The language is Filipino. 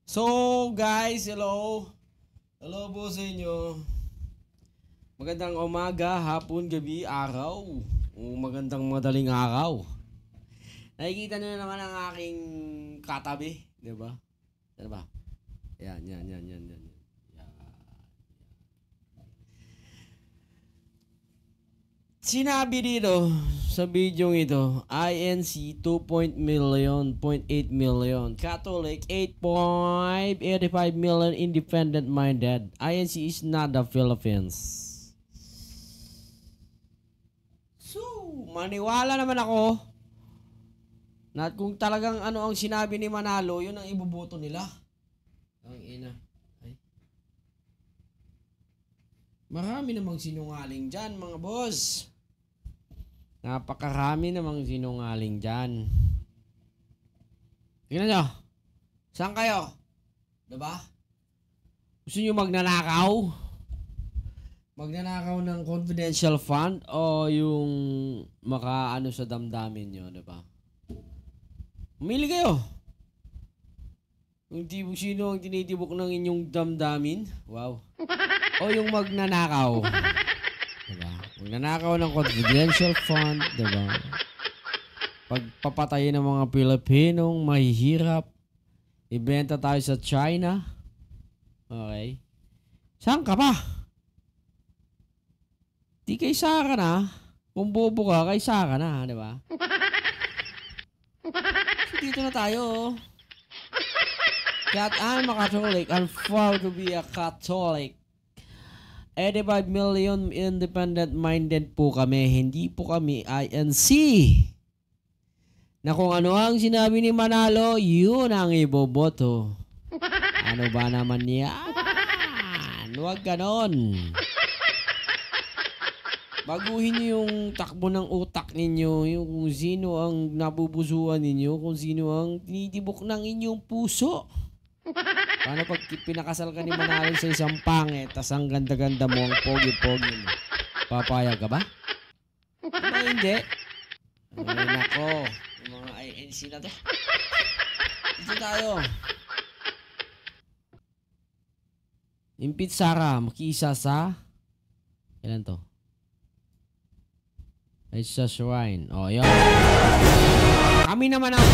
So, guys, hello. Hello po sa inyo. Magandang umaga, hapon, gabi, araw. O magandang madaling araw. Nakikita nyo na naman ang aking katabi, di ba? Ano ba? Yan. Sinabi dito sa video ito, INC 2.8 million, Catholic 8.85 million, independent-minded. INC is not the Philippines. So, maniwala naman ako na kung talagang ano ang sinabi ni Manalo, yun ang iboboto nila. Ang ina. Ay. Marami namang sinungaling dyan, mga boss. Napakarami namang sinungaling dyan. Tingnan nyo. Saan kayo? Diba? Gusto nyo magnanakaw? Magnanakaw ng confidential fund o yung makaano sa damdamin nyo, diba? Umili kayo. Kung sino ang tinitibok ng inyong damdamin? Wow. O yung magnanakaw. Diba? Magnanakaw ng confidential fund, diba? Pagpapatayin ng mga Pilipinong mahihirap. Ibenta tayo sa China. Okay. Saan ka pa? Di kay Sara na. Kung bobo ka, kay Sara na, diba? So, dito na tayo. That I'm a Catholic. I'm proud to be a Catholic. 85 million independent-minded po kami. Hindi po kami INC. Na kung ano ang sinabi ni Manalo, yun ang iboboto. Ano ba naman yan? Huwag ganon. Baguhin niyo yung takbo ng utak ninyo, yung kung sino ang nabubusuan ninyo, kung sino ang tinitibok ng inyong puso. Paano pag pinakasal ka ni Manalo sa isang pangit, tas ang ganda-ganda mo, ang pogi-pogi mo? Papayag ka ba? Diba hindi? Ay nako, yung mga INC na to. Dito tayo. Impit Sara, makiisa sa... Kailan to? Ay sa shrine. O, yun. Kami naman ang...